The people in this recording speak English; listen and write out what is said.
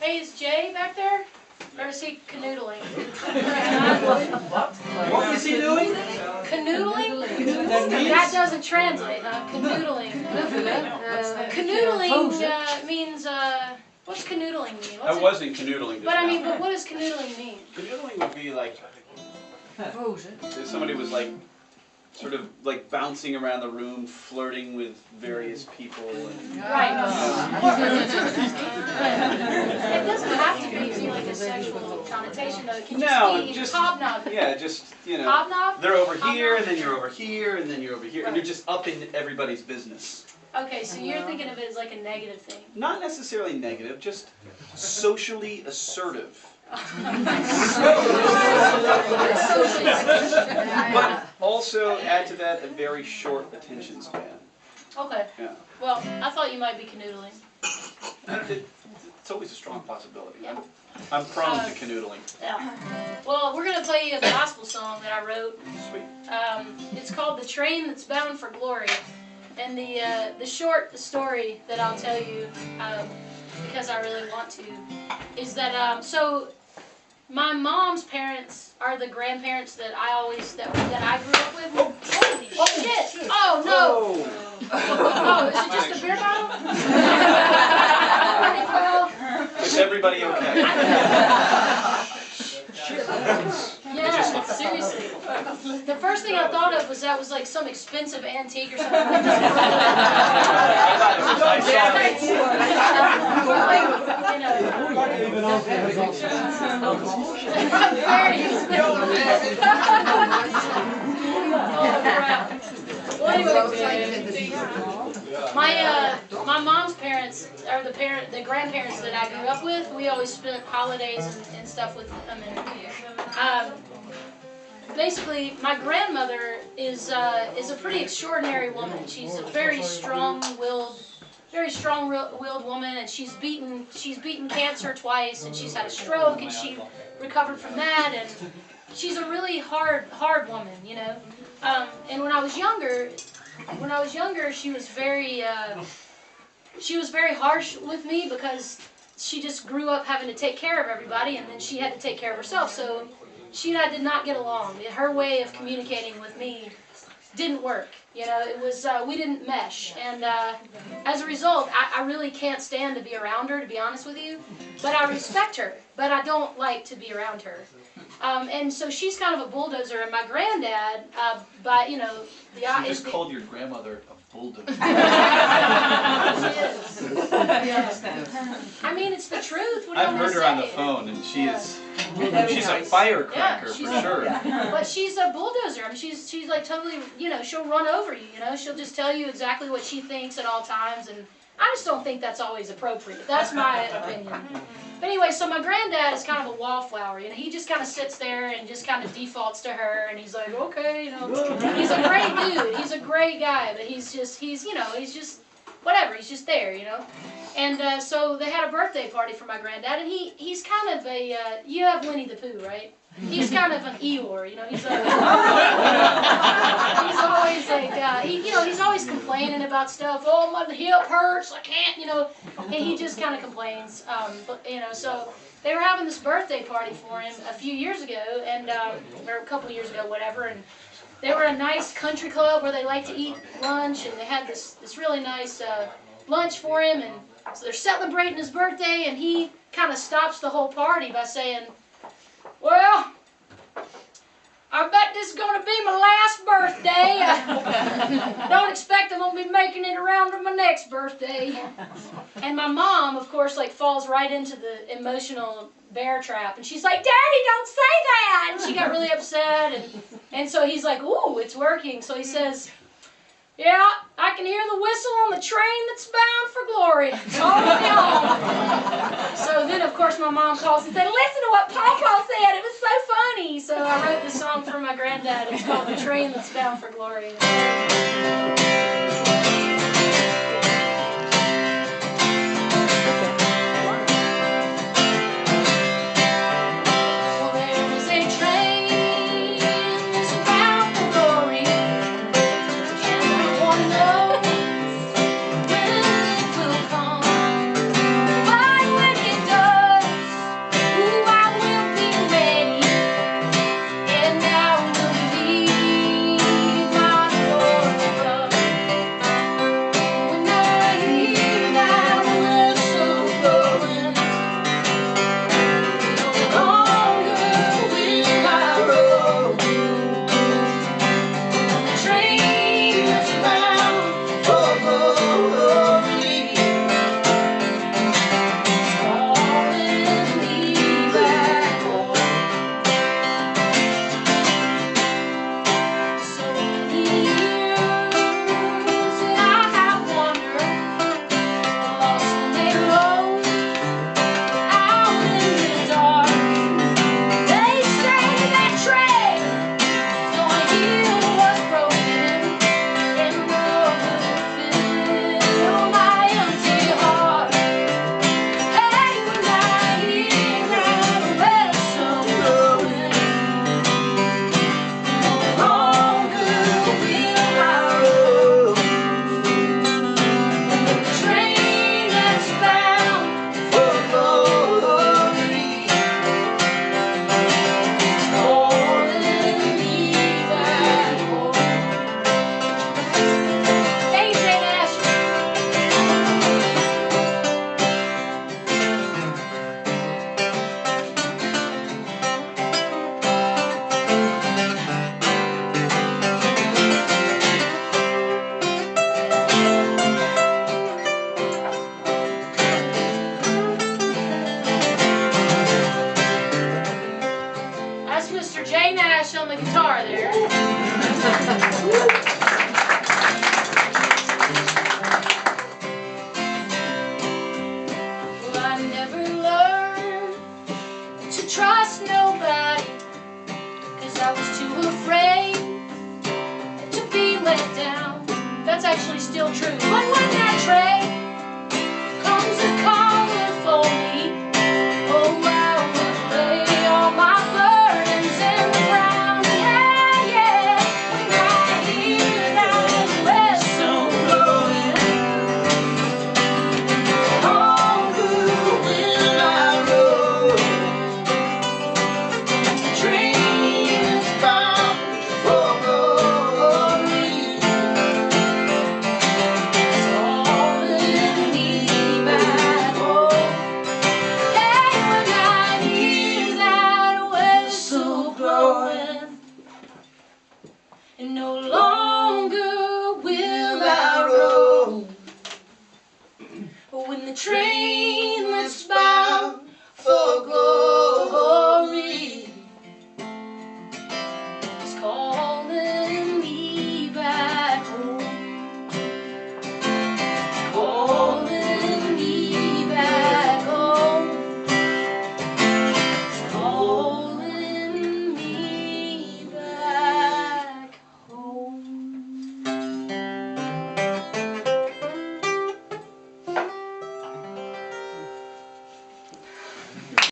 Hey, is Jay back there? Or is he canoodling? What was he doing? Canoodling? That doesn't translate, huh? Canoodling. Canoodling means, what's canoodling mean? I wasn't canoodling. But I mean, but what does canoodling mean? Canoodling would be like, if somebody was like, sort of like bouncing around the room, flirting with various people. And, right. It doesn't have to be like a sexual connotation, though. It can just be hobnobbing. Yeah, just, you know. Hobnob? They're over here, and then you're over here, and then you're over here, and you're just up in everybody's business. Okay, so you're thinking of it as like a negative thing. Not necessarily negative, just socially assertive. But also add to that a very short attention span. Okay. Yeah. Well, I thought you might be canoodling. It's always a strong possibility. Yeah. I'm prone to canoodling. Yeah. Well, we're going to play you a gospel song that I wrote. Sweet. It's called "The Train That's Bound for Glory," and the short story that I'll tell you, because I really want to, is that so my mom's parents are the grandparents that I grew up with. Oh shit! Oh no! Oh, is it just a beer bottle? Is everybody okay? Yeah, seriously. The first thing I thought of was that was like some expensive antique or something. Well, anyway, my mom's parents are the grandparents that I grew up with. We always spent holidays and stuff with them. And basically, my grandmother is a pretty extraordinary woman. She's a very strong-willed woman, and she's beaten cancer twice, and she's had a stroke, and she recovered from that, and she's a really hard woman, you know. And when I was younger, she was very harsh with me because she just grew up having to take care of everybody, and then she had to take care of herself. So she and I did not get along. Her way of communicating with me didn't work. You know, it was we didn't mesh, and as a result, I really can't stand to be around her, to be honest with you. But I respect her, but I don't like to be around her. And so she's kind of a bulldozer, and my granddad, you know, You just called your grandmother a bulldozer. She is. I mean, it's the truth. What I've heard her on the phone, and she's a firecracker for sure. But she's a bulldozer. I mean, she's like totally, you know, she'll run over you. You know, she'll just tell you exactly what she thinks at all times, and I just don't think that's always appropriate. That's my opinion. But anyway, so my granddad is kind of a wallflower. You know, he just kind of sits there and just kind of defaults to her, and he's like, okay, you know, he's a great dude. He's a great guy, but he's just whatever. He's just there, you know. And so they had a birthday party for my granddad, and he's kind of a you have Winnie the Pooh, right? He's kind of an Eeyore, you know. He's like, he's always like, he's always complaining about stuff. Oh, my hip hurts, I can't, you know. And he just kind of complains, but you know. So they were having this birthday party for him a few years ago, and or a couple of years ago, whatever. And they were a nice country club where they like to eat lunch, and they had this really nice lunch for him. And so they're celebrating his birthday, and he kind of stops the whole party by saying, well, I bet this is going to be my last birthday. I don't expect I'm going to be making it around to my next birthday. And my mom, of course, like falls right into the emotional bear trap. And she's like, Daddy, don't say that. And she got really upset. And so he's like, ooh, it's working. So he says, yeah, I can hear the whistle on the train that's bound for glory. It's all the way home. So then, of course, my mom calls and said, listen to what Pawpaw said. It was so funny. So I wrote this song for my granddad. It's called The Train That's Bound for Glory. on the guitar there. Well, I never learned to trust nobody, 'cause I was too afraid to be let down. That's actually still true. But when that train comes a calling for me, oh, I will lay all my burdens in the ground. Yeah, yeah. When I hear that whistle blowing, longer will I roll. The train is bound for glory. It's all in me back home. Hey, when I hear that whistle blowing, and no longer will I roam. When the train that's bound for glory.